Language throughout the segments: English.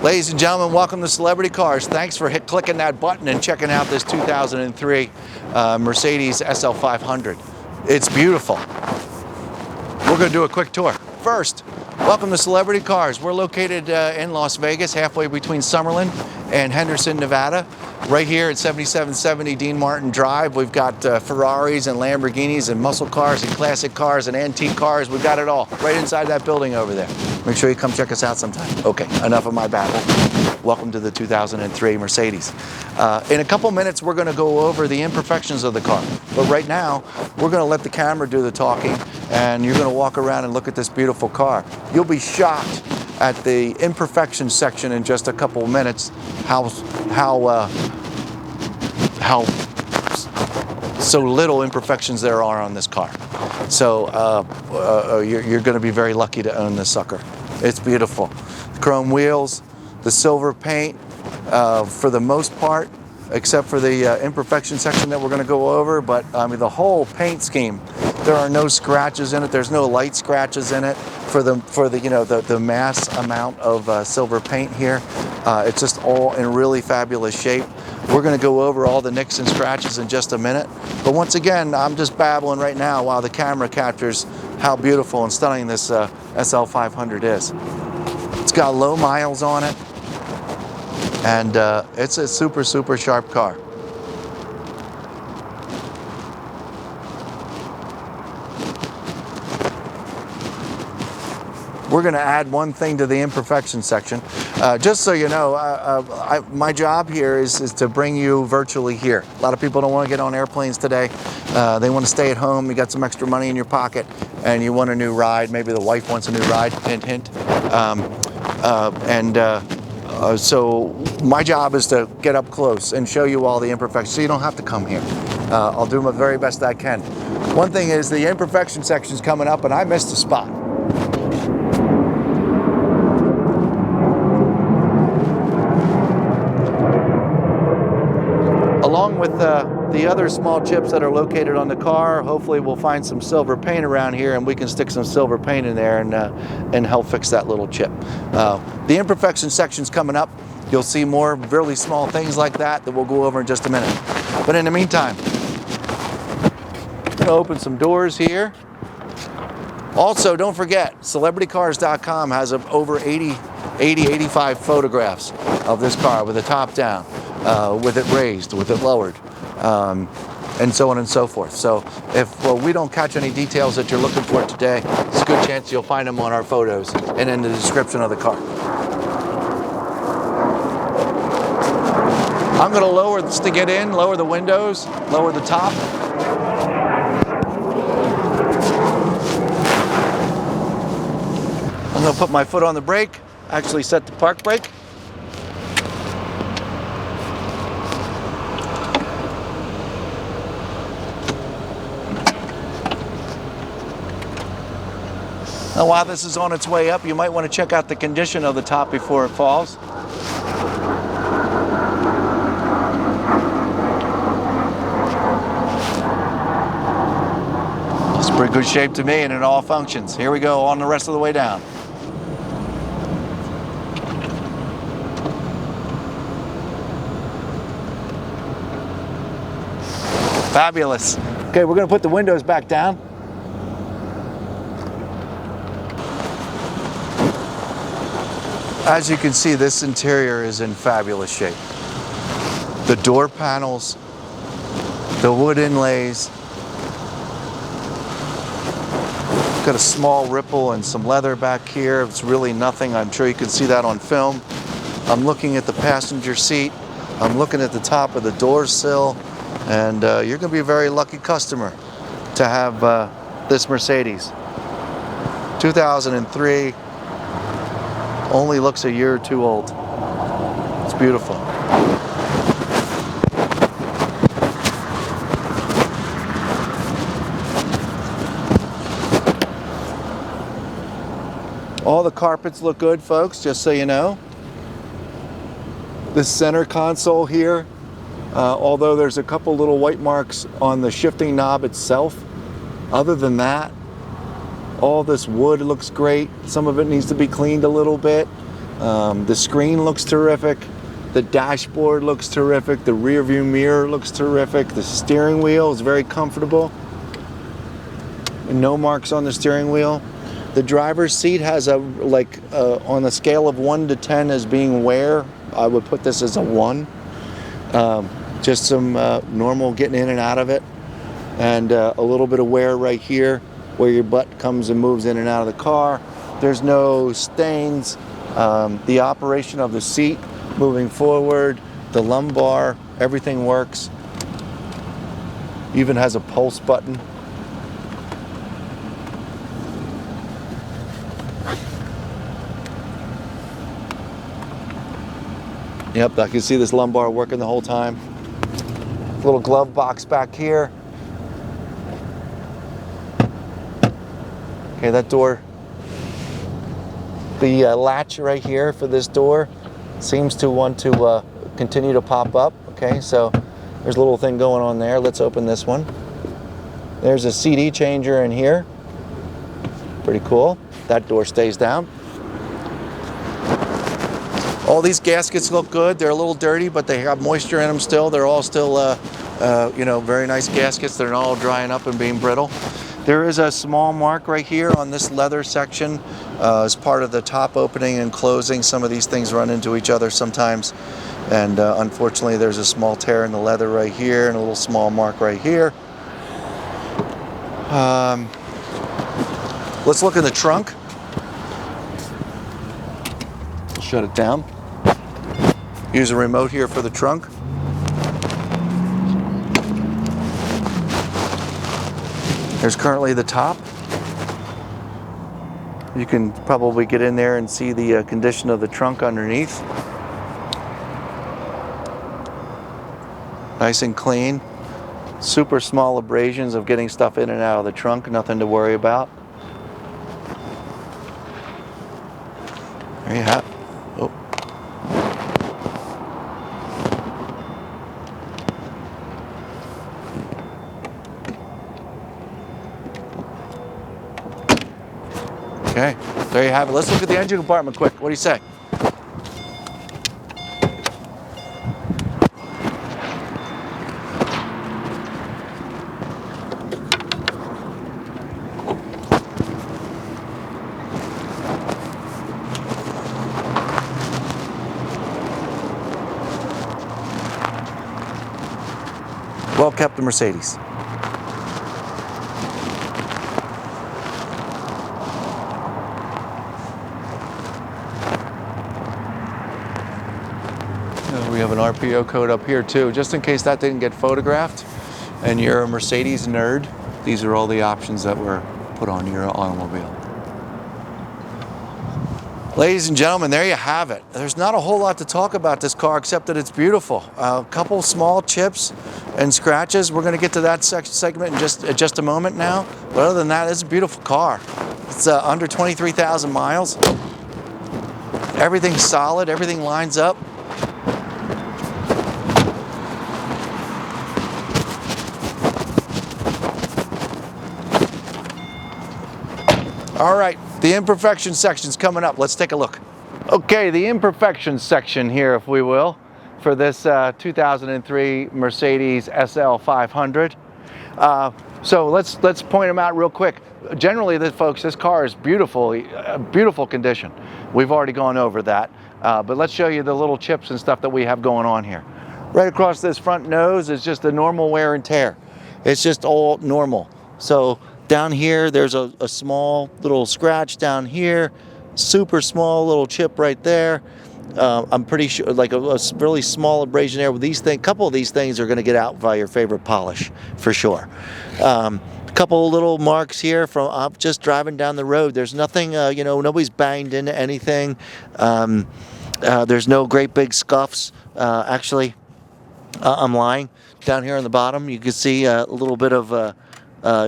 Ladies and gentlemen, welcome to Celebrity Cars. Thanks for clicking that button and checking out this 2003 Mercedes SL500. It's beautiful. We're going to do a quick tour. First, welcome to Celebrity Cars. We're located in Las Vegas, halfway between Summerlin and Henderson, Nevada. Right here at 7770 Dean Martin Drive, we've got Ferraris and Lamborghinis and muscle cars and classic cars and antique cars. We've got it all right inside that building over there. Make sure you come check us out sometime. Okay, enough of my babble. Welcome to the 2003 Mercedes. In a couple minutes, we're going to go over the imperfections of the car. But right now, we're going to let the camera do the talking, and you're going to walk around and look at this beautiful car. You'll be shocked at the imperfections section in just a couple of minutes, how so little imperfections there are on this car. So you're going to be very lucky to own this sucker. It's beautiful. Chrome wheels, the silver paint for the most part, except for the imperfection section that we're going to go over. But I mean, the whole paint scheme, there are no scratches in it. There's no light scratches in it for the mass amount of silver paint here. It's just all in really fabulous shape. We're going to go over all the nicks and scratches in just a minute. But once again, I'm just babbling right now while the camera captures how beautiful and stunning this SL500 is. It's got low miles on it, and it's a super, super sharp car. We're going to add one thing to the imperfection section. Just so you know, my job here is to bring you virtually here. A lot of people don't want to get on airplanes today. They want to stay at home. You got some extra money in your pocket and you want a new ride. Maybe the wife wants a new ride, hint, hint. So my job is to get up close and show you all the imperfections so you don't have to come here. I'll do my very best I can. One thing is the imperfection section is coming up and I missed a spot. Along with the other small chips that are located on the car, hopefully we'll find some silver paint around here and we can stick some silver paint in there and help fix that little chip. The imperfection section's coming up. You'll see more really small things like that we'll go over in just a minute. But in the meantime, I'm going to open some doors here. Also, don't forget, CelebrityCars.com has over 85 photographs of this car with the top down. With it raised, with it lowered, and so on and so forth. So if we don't catch any details that you're looking for today, it's a good chance you'll find them on our photos and in the description of the car. I'm going to lower this to get in, lower the windows, lower the top. I'm going to put my foot on the brake, actually set the park brake. Now, while this is on its way up, you might want to check out the condition of the top before it falls. It's pretty good shape to me and it all functions. Here we go on the rest of the way down. Fabulous. Okay, we're going to put the windows back down. As you can see, this interior is in fabulous shape. The door panels, the wood inlays, got a small ripple and some leather back here. It's really nothing. I'm sure you can see that on film. I'm looking at the passenger seat. I'm looking at the top of the door sill, and you're going to be a very lucky customer to have this Mercedes. 2003. Only looks a year or two old. It's beautiful. All the carpets look good, folks, just so you know. This center console here, although there's a couple little white marks on the shifting knob itself, other than that, all this wood looks great. Some of it needs to be cleaned a little bit. The screen looks terrific. The dashboard looks terrific. The rear view mirror looks terrific. The steering wheel is very comfortable. No marks on the steering wheel. The driver's seat has a, on a scale of 1 to 10 as being wear, I would put this as a 1. Just some normal getting in and out of it. And a little bit of wear right here where your butt comes and moves in and out of the car. There's no stains. The operation of the seat moving forward, the lumbar, everything works. Even has a pulse button. Yep, I can see this lumbar working the whole time. Little glove box back here. Okay, that door, the latch right here for this door seems to want to continue to pop up. Okay, so there's a little thing going on there. Let's open this one. There's a CD changer in here. Pretty cool. That door stays down. All these gaskets look good. They're a little dirty, but they have moisture in them still. They're all still, you know, very nice gaskets. They're not all drying up and being brittle. There is a small mark right here on this leather section as part of the top opening and closing. Some of these things run into each other sometimes. And unfortunately, there's a small tear in the leather right here and a little small mark right here. Let's look in the trunk. Shut it down. Use a remote here for the trunk. There's currently the top. You can probably get in there and see the condition of the trunk underneath. Nice and clean. Super small abrasions of getting stuff in and out of the trunk, nothing to worry about. There you have it. Oh. Okay, there you have it. Let's look at the engine compartment quick. What do you say? Well kept, the Mercedes. We have an RPO code up here too, just in case that didn't get photographed and you're a Mercedes nerd. These are all the options that were put on your automobile. Ladies and gentlemen, there you have it. There's not a whole lot to talk about this car except that it's beautiful. A couple small chips and scratches. We're going to get to that segment in just a moment now. But other than that, it's a beautiful car. It's under 23,000 miles. Everything's solid. Everything lines up. All right, the imperfections section's coming up. Let's take a look. Okay, the imperfections section here, if we will, for this 2003 Mercedes SL500. So let's point them out real quick. Generally, folks, this car is beautiful condition. We've already gone over that, but let's show you the little chips and stuff that we have going on here. Right across this front nose is just the normal wear and tear. It's just all normal. So down here, there's a small little scratch down here, super small little chip right there. I'm pretty sure, like a really small abrasion there with these things. A couple of these things are going to get out by your favorite polish, for sure. A couple of little marks here from just driving down the road. There's nothing, you know, nobody's banged into anything. There's no great big scuffs. Actually, I'm lying. Down here on the bottom, you can see a little bit of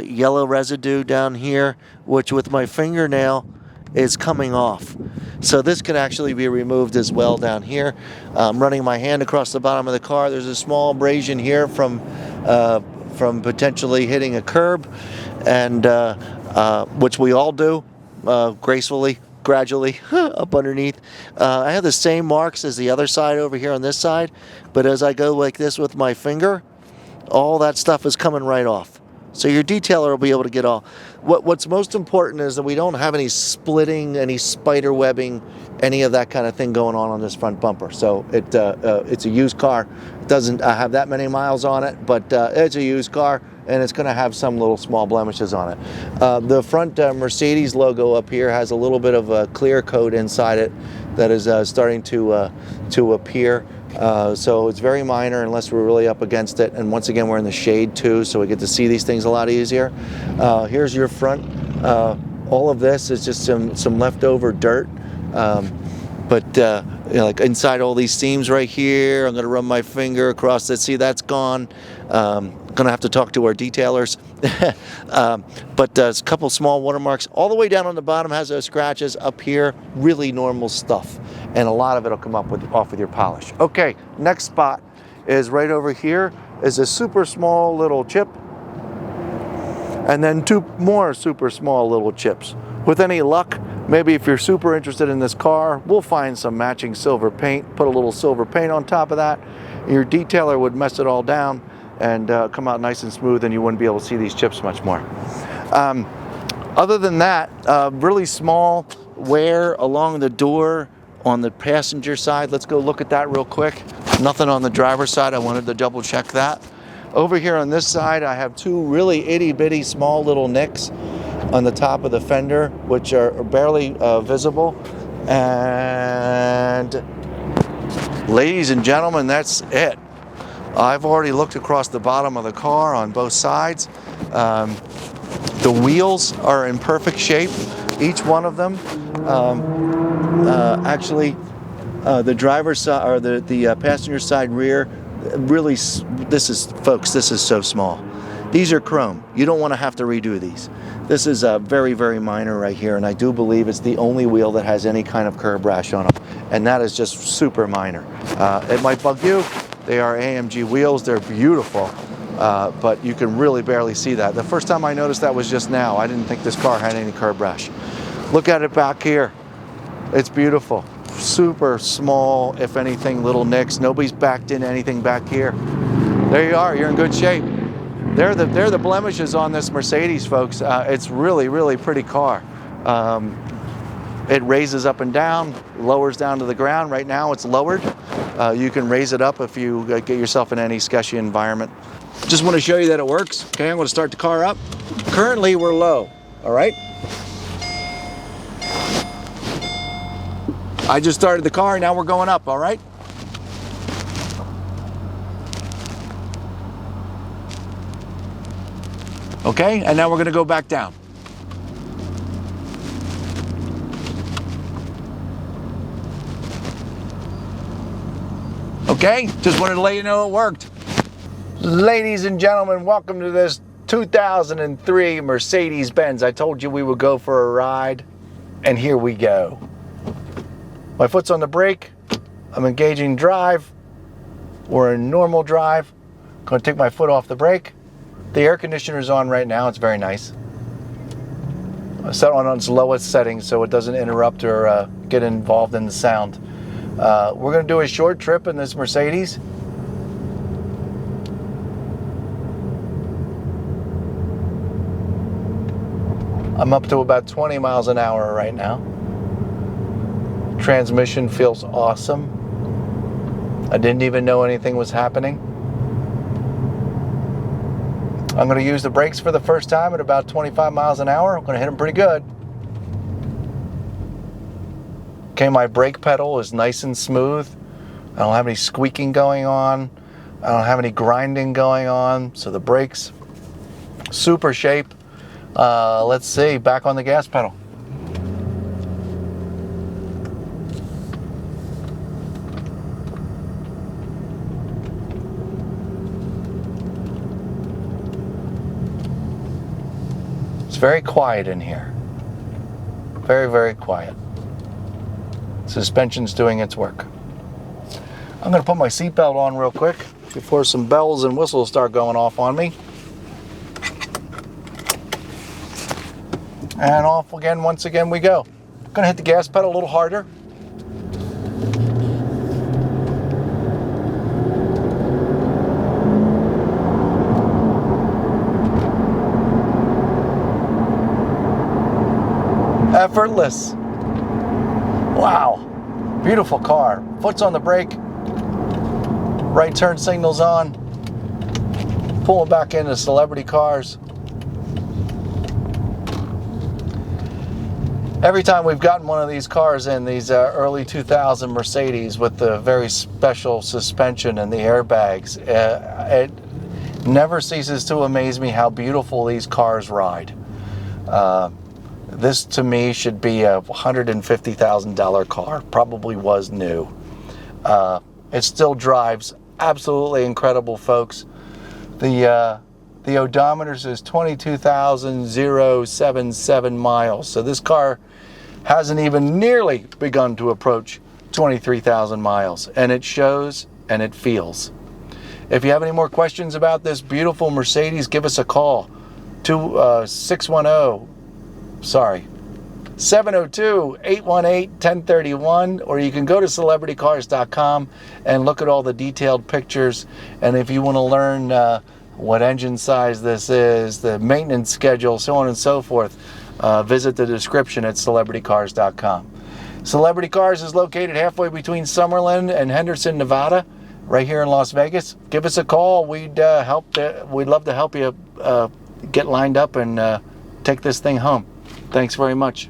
yellow residue down here, which with my fingernail is coming off. So this can actually be removed as well down here. I'm running my hand across the bottom of the car. There's a small abrasion here from potentially hitting a curb, and which we all do gracefully gradually up underneath. I have the same marks as the other side over here on this side, but as I go like this with my finger, all that stuff is coming right off. So your detailer will be able to get all. What's most important is that we don't have any splitting, any spider webbing, any of that kind of thing going on this front bumper. So it's a used car. It doesn't have that many miles on it, but it's a used car, and it's going to have some little small blemishes on it. The front Mercedes logo up here has a little bit of a clear coat inside it that is starting to appear. So it's very minor unless we're really up against it. And once again, we're in the shade too, so we get to see these things a lot easier. Here's your front. All of this is just some leftover dirt. But you know, like inside all these seams right here, I'm going to run my finger across it. See, that's gone. Going to have to talk to our detailers. But a couple small watermarks. All the way down on the bottom has those scratches. Up here, really normal stuff. And a lot of it will come off with your polish. Okay, next spot is right over here. Is a super small little chip. And then 2 more super small little chips. With any luck, maybe if you're super interested in this car, we'll find some matching silver paint, put a little silver paint on top of that. Your detailer would mess it all down and come out nice and smooth, and you wouldn't be able to see these chips much more. Other than that, really small wear along the door on the passenger side. Let's go look at that real quick. Nothing on the driver's side. I wanted to double check that. Over here on this side, I have 2 really itty bitty small little nicks on the top of the fender, which are barely visible. And ladies and gentlemen, that's it. I've already looked across the bottom of the car on both sides. The wheels are in perfect shape, each one of them. Actually, the driver's side or the passenger side rear, really, this is so small. These are chrome. You don't want to have to redo these. This is very, very minor right here, and I do believe it's the only wheel that has any kind of curb rash on them, and that is just super minor. It might bug you. They are AMG wheels. They're beautiful, but you can really barely see that. The first time I noticed that was just now. I didn't think this car had any curb rash. Look at it back here. It's beautiful. Super small, if anything, little nicks. Nobody's backed in anything back here. There you are. You're in good shape. They're the blemishes on this Mercedes, folks. It's really, really pretty car. It raises up and down, lowers down to the ground. Right now it's lowered. You can raise it up if you get yourself in any sketchy environment. Just want to show you that it works. Okay, I'm going to start the car up. Currently we're low, all right? I just started the car, now we're going up, all right? Okay, and now we're gonna go back down. Okay, just wanted to let you know it worked. Ladies and gentlemen, welcome to this 2003 Mercedes-Benz. I told you we would go for a ride, and here we go. My foot's on the brake. I'm engaging drive. We're in normal drive. Gonna take my foot off the brake. The air conditioner's on right now. It's very nice. I set on its lowest setting so it doesn't interrupt or get involved in the sound. We're gonna do a short trip in this Mercedes. I'm up to about 20 miles an hour right now. Transmission feels awesome. I didn't even know anything was happening. I'm going to use the brakes for the first time at about 25 miles an hour. I'm going to hit them pretty good. Okay, my brake pedal is nice and smooth. I don't have any squeaking going on. I don't have any grinding going on. So the brakes, super shape. Let's see, back on the gas pedal. It's very quiet in here. Very, very quiet. Suspension's doing its work. I'm going to put my seatbelt on real quick before some bells and whistles start going off on me. And off again, once again we go. Gonna hit the gas pedal a little harder. Effortless. Wow. Beautiful car. Foot's on the brake. Right turn signal's on. Pulling back into celebrity cars. Every time we've gotten one of these cars in, these early 2000 Mercedes with the very special suspension and the airbags, it never ceases to amaze me how beautiful these cars ride. This to me should be a $150,000 car. Probably was new. It still drives absolutely incredible, folks. The odometer says 22,077 miles. So this car hasn't even nearly begun to approach 23,000 miles. And it shows and it feels. If you have any more questions about this beautiful Mercedes, give us a call. 702-818-1031, or you can go to celebritycars.com and look at all the detailed pictures. And if you want to learn what engine size this is, the maintenance schedule, so on and so forth, visit the description at celebritycars.com. Celebrity Cars is located halfway between Summerlin and Henderson, Nevada, right here in Las Vegas. Give us a call. We'd love to help you get lined up and take this thing home. Thanks very much.